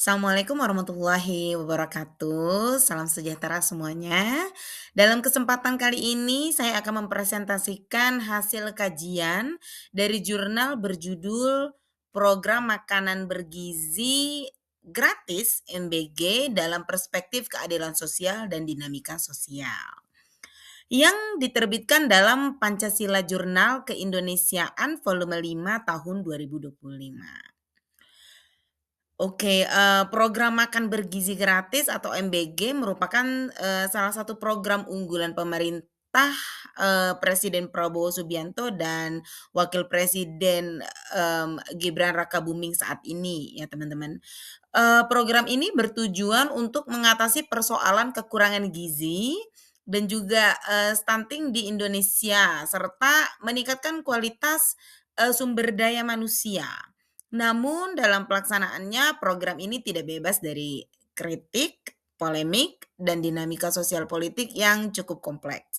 Assalamualaikum warahmatullahi wabarakatuh. Salam sejahtera semuanya. Dalam kesempatan kali ini, saya akan mempresentasikan hasil kajian dari jurnal berjudul Program Makanan Bergizi Gratis MBG dalam Perspektif Keadilan Sosial dan Dinamika Sosial yang diterbitkan dalam Pancasila Jurnal Keindonesiaan volume 5 tahun 2025. Oke, program makan bergizi gratis atau MBG merupakan, salah satu program unggulan pemerintah, Presiden Prabowo Subianto dan Wakil Presiden, Gibran Rakabuming saat ini ya teman-teman. Program ini bertujuan untuk mengatasi persoalan kekurangan gizi dan juga, stunting di Indonesia serta meningkatkan kualitas, sumber daya manusia. Namun dalam pelaksanaannya program ini tidak bebas dari kritik, polemik, dan dinamika sosial politik yang cukup kompleks.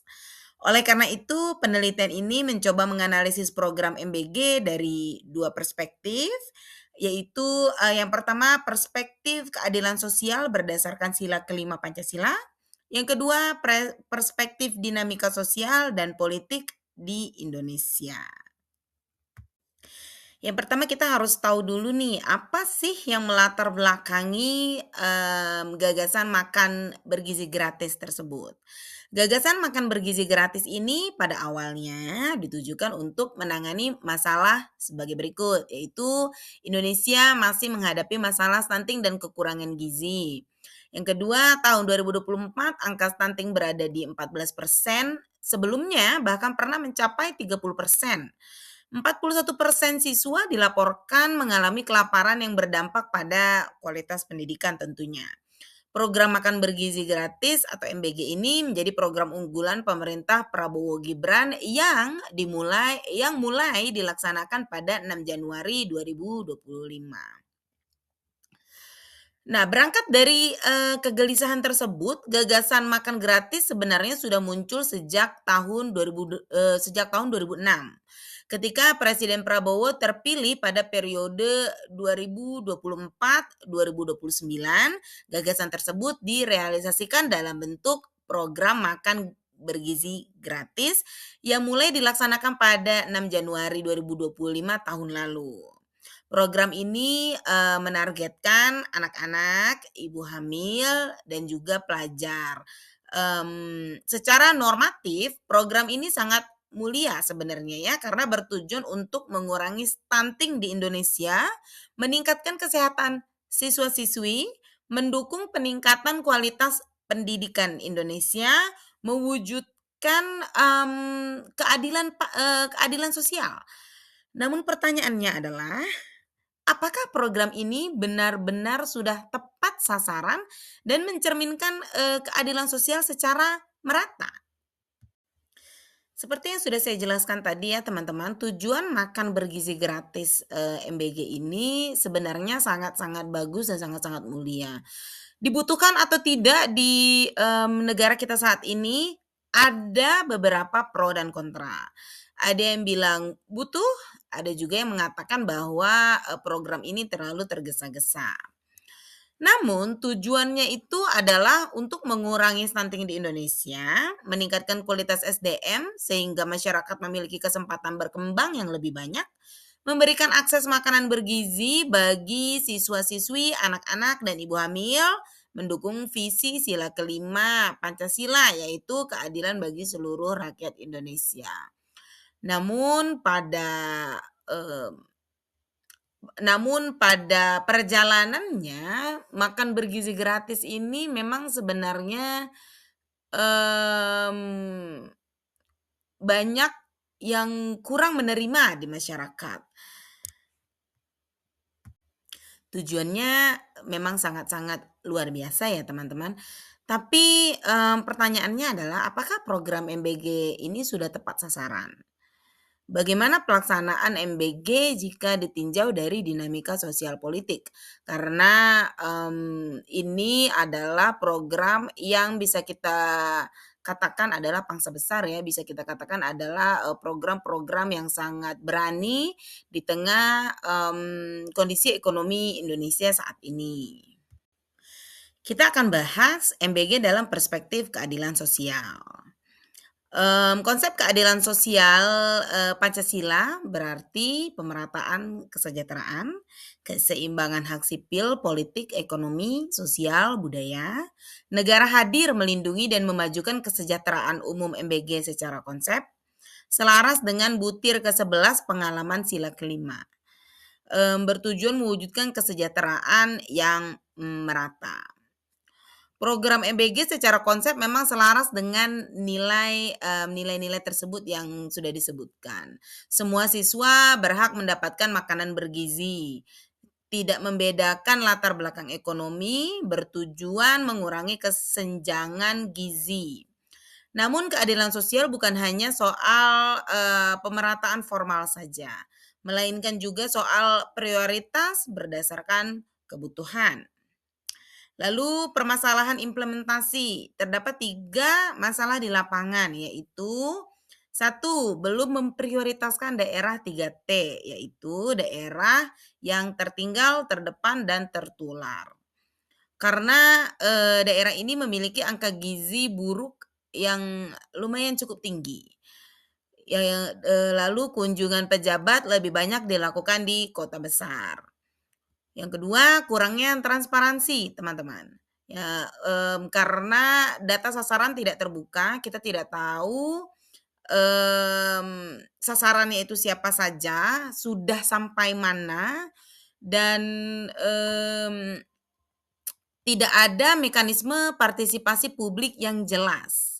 Oleh karena itu, penelitian ini mencoba menganalisis program MBG dari dua perspektif, yaitu yang pertama perspektif keadilan sosial berdasarkan sila kelima Pancasila, yang kedua perspektif dinamika sosial dan politik di Indonesia. Yang pertama kita harus tahu dulu nih, apa sih yang melatar belakangi, gagasan makan bergizi gratis tersebut. Gagasan makan bergizi gratis ini pada awalnya ditujukan untuk menangani masalah sebagai berikut, yaitu Indonesia masih menghadapi masalah stunting dan kekurangan gizi. Yang kedua, tahun 2024 angka stunting berada di 14%, sebelumnya bahkan pernah mencapai 30%. 41% siswa dilaporkan mengalami kelaparan yang berdampak pada kualitas pendidikan tentunya. Program makan bergizi gratis atau MBG ini menjadi program unggulan pemerintah Prabowo Gibran yang mulai dilaksanakan pada 6 Januari 2025. Nah, berangkat dari, kegelisahan tersebut, gagasan makan gratis sebenarnya sudah muncul sejak tahun 2006. Ketika Presiden Prabowo terpilih pada periode 2024-2029, gagasan tersebut direalisasikan dalam bentuk program makan bergizi gratis yang mulai dilaksanakan pada 6 Januari 2025 tahun lalu. Program ini, menargetkan anak-anak, ibu hamil, dan juga pelajar. Secara normatif program ini sangat mulia sebenarnya ya, karena bertujuan untuk mengurangi stunting di Indonesia, meningkatkan kesehatan siswa-siswi, mendukung peningkatan kualitas pendidikan Indonesia, mewujudkan, keadilan sosial. Namun pertanyaannya adalah, apakah program ini benar-benar sudah tepat sasaran dan mencerminkan, keadilan sosial secara merata? Seperti yang sudah saya jelaskan tadi ya teman-teman, tujuan makan bergizi gratis, MBG ini sebenarnya sangat-sangat bagus dan sangat-sangat mulia. Dibutuhkan atau tidak di, negara kita saat ini, ada beberapa pro dan kontra. Ada yang bilang butuh, ada juga yang mengatakan bahwa, program ini terlalu tergesa-gesa. Namun tujuannya itu adalah untuk mengurangi stunting di Indonesia, meningkatkan kualitas SDM sehingga masyarakat memiliki kesempatan berkembang yang lebih banyak, memberikan akses makanan bergizi bagi siswa-siswi, anak-anak, dan ibu hamil, mendukung visi sila kelima Pancasila yaitu keadilan bagi seluruh rakyat Indonesia. Namun eee pada perjalanannya, makan bergizi gratis ini memang sebenarnya, mmm, banyak yang kurang menerima di masyarakat. Tujuannya memang sangat-sangat luar biasa ya teman-teman. Tapi, pertanyaannya adalah apakah program MBG ini sudah tepat sasaran? Bagaimana pelaksanaan MBG jika ditinjau dari dinamika sosial politik? Karena, ini adalah program yang bisa kita katakan adalah pangsa besar ya, bisa kita katakan adalah, program-program yang sangat berani di tengah, kondisi ekonomi Indonesia saat ini. Kita akan bahas MBG dalam perspektif keadilan sosial. Konsep keadilan sosial, Pancasila berarti pemerataan kesejahteraan, keseimbangan hak sipil, politik, ekonomi, sosial, budaya. Negara hadir melindungi dan memajukan kesejahteraan umum MBG secara konsep, selaras dengan butir ke-11 pengalaman sila kelima. Bertujuan mewujudkan kesejahteraan yang merata. Program MBG secara konsep memang selaras dengan nilai-nilai tersebut yang sudah disebutkan. Semua siswa berhak mendapatkan makanan bergizi, tidak membedakan latar belakang ekonomi, bertujuan mengurangi kesenjangan gizi. Namun keadilan sosial bukan hanya soal pemerataan formal saja, melainkan juga soal prioritas berdasarkan kebutuhan. Lalu permasalahan implementasi, terdapat 3 masalah di lapangan, yaitu 1, belum memprioritaskan daerah 3T, yaitu daerah yang tertinggal, terdepan, dan tertular. Karena daerah ini memiliki angka gizi buruk yang lumayan cukup tinggi. Lalu kunjungan pejabat lebih banyak dilakukan di kota besar. Yang kedua, kurangnya transparansi, teman-teman. Ya, karena data sasaran tidak terbuka, kita tidak tahu sasarannya itu siapa saja, sudah sampai mana, dan tidak ada mekanisme partisipasi publik yang jelas.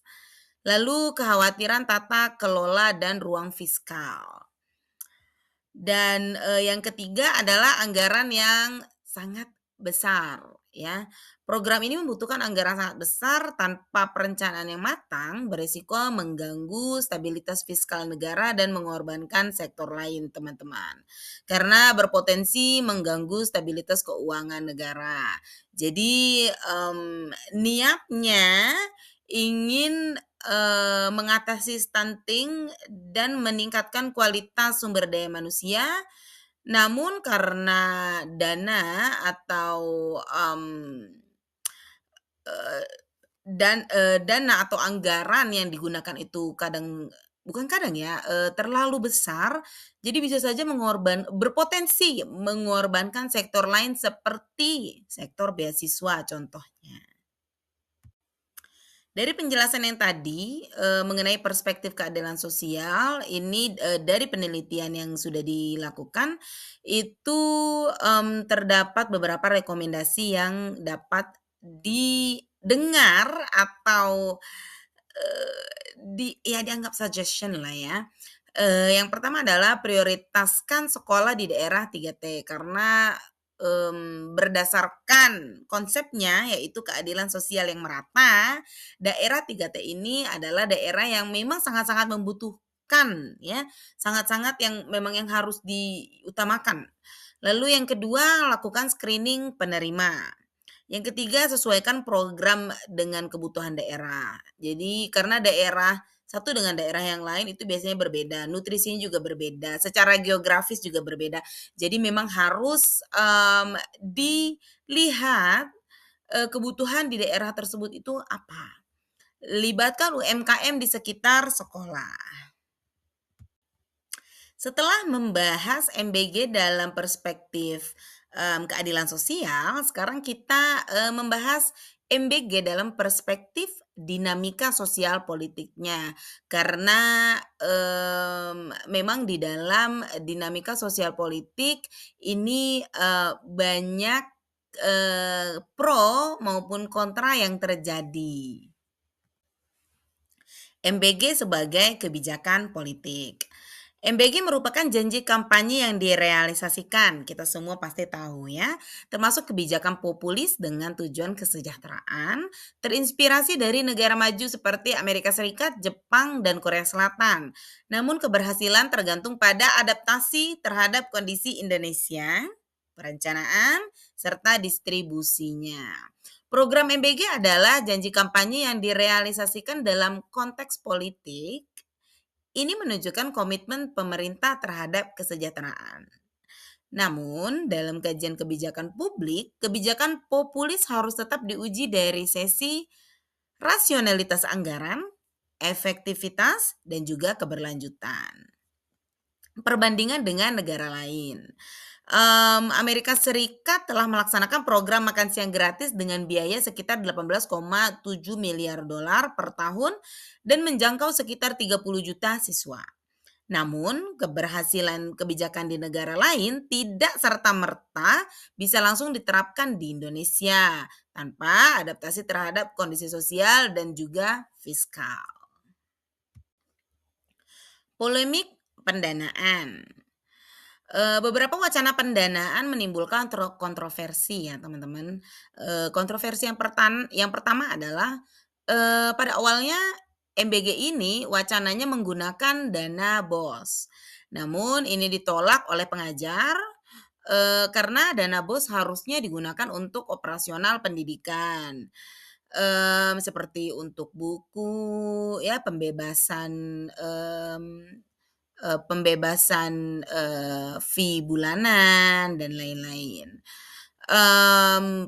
Lalu kekhawatiran tata kelola dan ruang fiskal. Dan yang ketiga adalah anggaran yang sangat besar, ya. Program ini membutuhkan anggaran sangat besar tanpa perencanaan yang matang, berisiko mengganggu stabilitas fiskal negara dan mengorbankan sektor lain, teman-teman. Karena berpotensi mengganggu stabilitas keuangan negara. Jadi niatnya ingin mengatasi stunting dan meningkatkan kualitas sumber daya manusia, namun karena dana atau dana atau anggaran yang digunakan itu bukan kadang ya, terlalu besar, jadi bisa saja berpotensi mengorbankan sektor lain seperti sektor beasiswa contohnya. Dari penjelasan yang tadi, mengenai perspektif keadilan sosial, ini, dari penelitian yang sudah dilakukan, itu, terdapat beberapa rekomendasi yang dapat didengar atau, dianggap suggestion lah ya. Yang pertama adalah prioritaskan sekolah di daerah 3T karena berdasarkan konsepnya yaitu keadilan sosial yang merata, daerah 3T ini adalah daerah yang memang sangat-sangat membutuhkan ya, sangat-sangat yang memang yang harus diutamakan. Lalu yang kedua, lakukan screening penerima. Yang ketiga, sesuaikan program dengan kebutuhan daerah. Jadi karena daerah satu dengan daerah yang lain itu biasanya berbeda, nutrisinya juga berbeda, secara geografis juga berbeda. Jadi memang harus, dilihat, kebutuhan di daerah tersebut itu apa. Libatkan UMKM di sekitar sekolah. Setelah membahas MBG dalam perspektif, keadilan sosial, sekarang kita, membahas MBG dalam perspektif dinamika sosial politiknya. Karena, memang di dalam dinamika sosial politik ini, banyak, pro maupun kontra yang terjadi. MBG sebagai kebijakan politik. MBG merupakan janji kampanye yang direalisasikan, kita semua pasti tahu ya, termasuk kebijakan populis dengan tujuan kesejahteraan, terinspirasi dari negara maju seperti Amerika Serikat, Jepang, dan Korea Selatan. Namun keberhasilan tergantung pada adaptasi terhadap kondisi Indonesia, perencanaan, serta distribusinya. Program MBG adalah janji kampanye yang direalisasikan dalam konteks politik. Ini menunjukkan komitmen pemerintah terhadap kesejahteraan. Namun, dalam kajian kebijakan publik, kebijakan populis harus tetap diuji dari sisi rasionalitas anggaran, efektivitas, dan juga keberlanjutan. Perbandingan dengan negara lain. Amerika Serikat telah melaksanakan program makan siang gratis dengan biaya sekitar 18,7 miliar dolar per tahun dan menjangkau sekitar 30 juta siswa. Namun, keberhasilan kebijakan di negara lain tidak serta-merta bisa langsung diterapkan di Indonesia tanpa adaptasi terhadap kondisi sosial dan juga fiskal. Polemik pendanaan. Beberapa wacana pendanaan menimbulkan kontroversi ya teman-teman. Kontroversi yang pertama adalah, pada awalnya MBG ini wacananya menggunakan dana BOS. Namun ini ditolak oleh pengajar, karena dana BOS harusnya digunakan untuk operasional pendidikan, seperti untuk buku, ya pembebasan fee bulanan dan lain-lain.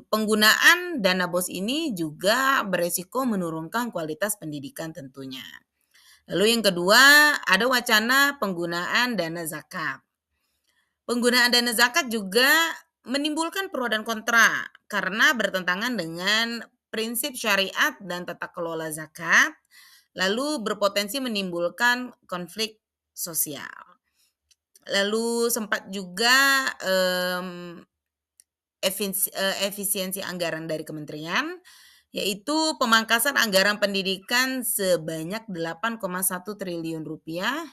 Penggunaan dana BOS ini juga beresiko menurunkan kualitas pendidikan tentunya. Lalu yang kedua, ada wacana penggunaan dana zakat. Penggunaan dana zakat juga menimbulkan pro dan kontra karena bertentangan dengan prinsip syariat dan tata kelola zakat, lalu berpotensi menimbulkan konflik sosial. Lalu sempat juga efisiensi anggaran dari kementerian, yaitu pemangkasan anggaran pendidikan sebanyak 8,1 triliun rupiah.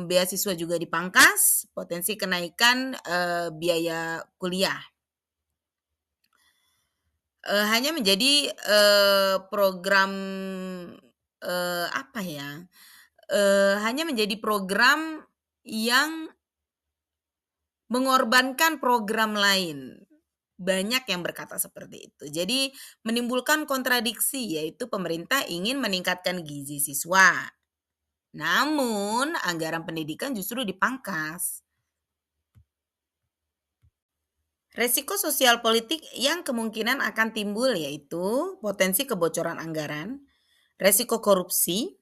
Beasiswa juga dipangkas, potensi kenaikan biaya kuliah. Hanya menjadi program apa ya? Hanya menjadi program yang mengorbankan program lain. Banyak yang berkata seperti itu. Jadi menimbulkan kontradiksi, yaitu pemerintah ingin meningkatkan gizi siswa. Namun anggaran pendidikan justru dipangkas. Resiko sosial politik yang kemungkinan akan timbul yaitu potensi kebocoran anggaran, resiko korupsi,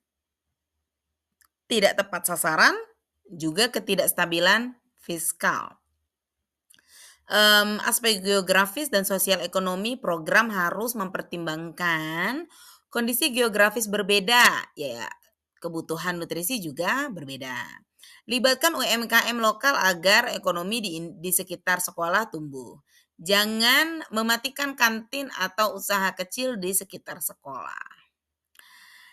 tidak tepat sasaran, juga ketidakstabilan fiskal. Aspek geografis dan sosial ekonomi program harus mempertimbangkan kondisi geografis berbeda, ya kebutuhan nutrisi juga berbeda. Libatkan UMKM lokal agar ekonomi di sekitar sekolah tumbuh. Jangan mematikan kantin atau usaha kecil di sekitar sekolah.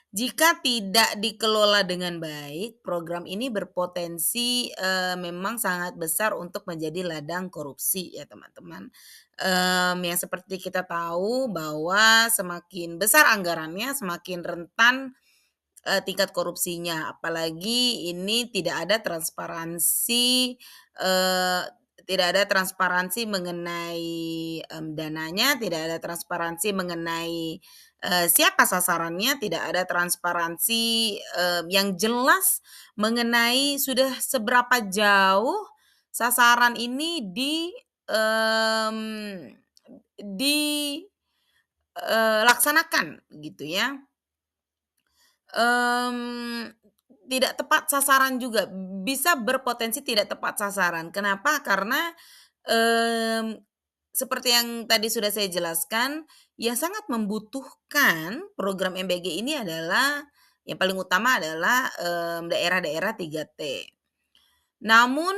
Jika tidak dikelola dengan baik, program ini berpotensi memang sangat besar untuk menjadi ladang korupsi ya teman-teman. Yang seperti kita tahu bahwa semakin besar anggarannya, semakin rentan tingkat korupsinya. Apalagi ini eee, tidak ada transparansi mengenai dananya, tidak ada transparansi mengenai siapa sasarannya, tidak ada transparansi yang jelas mengenai sudah seberapa jauh sasaran ini dilaksanakan gitu ya. Mmm, Tidak tepat sasaran juga, bisa berpotensi tidak tepat sasaran. Kenapa? Karena, mmm, seperti yang tadi sudah saya jelaskan, yang sangat membutuhkan program MBG ini adalah yang paling utama adalah, daerah-daerah 3T. Namun,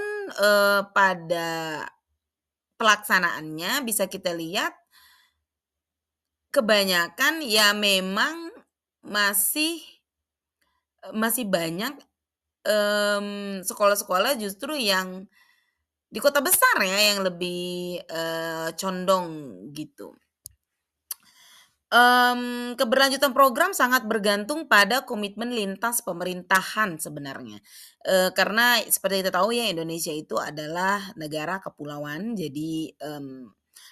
pada pelaksanaannya bisa kita lihat kebanyakan ya memang masih masih banyak sekolah-sekolah justru yang di kota besar ya yang lebih condong gitu. Keberlanjutan program sangat bergantung pada komitmen lintas pemerintahan sebenarnya, karena seperti kita tahu ya Indonesia itu adalah negara kepulauan jadi,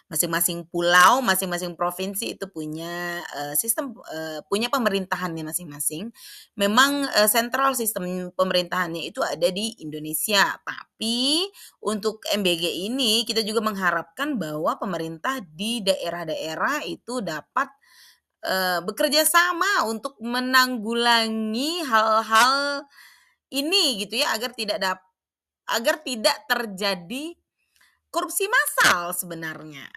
Masing-masing pulau, masing-masing provinsi itu punya, sistem, punya pemerintahannya masing-masing. Memang, sentral sistem pemerintahannya itu ada di Indonesia, tapi untuk MBG ini kita juga mengharapkan bahwa pemerintah di daerah-daerah itu dapat, bekerja sama untuk menanggulangi hal-hal ini gitu ya, agar tidak terjadi korupsi massal sebenarnya.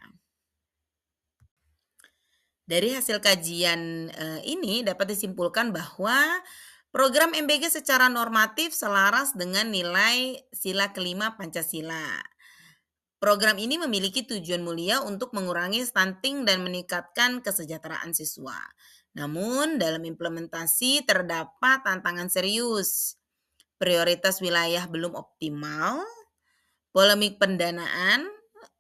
Dari hasil kajian, ini dapat disimpulkan bahwa program MBG secara normatif selaras dengan nilai sila kelima Pancasila. Program ini memiliki tujuan mulia untuk mengurangi stunting dan meningkatkan kesejahteraan siswa. Namun, dalam implementasi terdapat tantangan serius. Prioritas wilayah belum optimal, polemik pendanaan,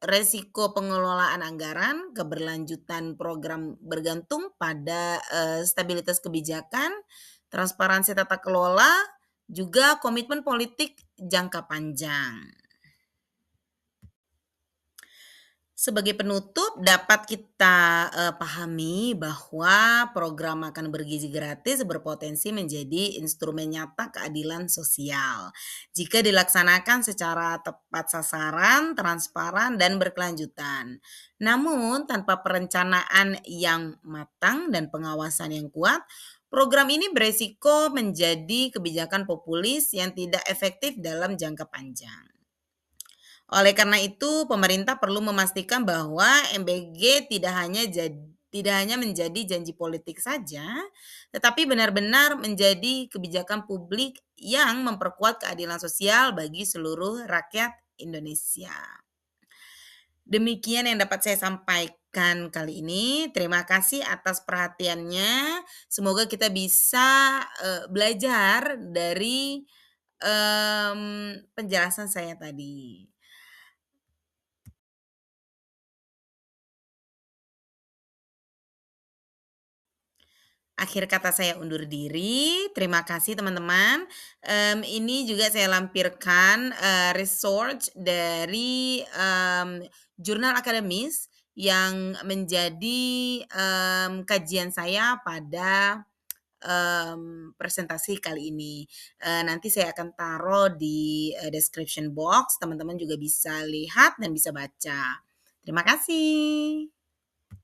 resiko pengelolaan anggaran, keberlanjutan program bergantung pada, stabilitas kebijakan, transparansi tata kelola, juga komitmen politik jangka panjang. Sebagai penutup dapat kita, pahami bahwa program makan bergizi gratis berpotensi menjadi instrumen nyata keadilan sosial jika dilaksanakan secara tepat sasaran, transparan, dan berkelanjutan. Namun tanpa perencanaan yang matang dan pengawasan yang kuat, program ini beresiko menjadi kebijakan populis yang tidak efektif dalam jangka panjang. Oleh karena itu, pemerintah perlu memastikan bahwa MBG tidak hanya menjadi janji politik saja, tetapi benar-benar menjadi kebijakan publik yang memperkuat keadilan sosial bagi seluruh rakyat Indonesia. Demikian yang dapat saya sampaikan kali ini. Terima kasih atas perhatiannya. Semoga kita bisa, belajar dari, penjelasan saya tadi. Akhir kata saya undur diri. Terima kasih teman-teman. Ini juga saya lampirkan, research dari, jurnal akademis yang menjadi, kajian saya pada, presentasi kali ini. Nanti saya akan taruh di, description box, teman-teman juga bisa lihat dan bisa baca. Terima kasih.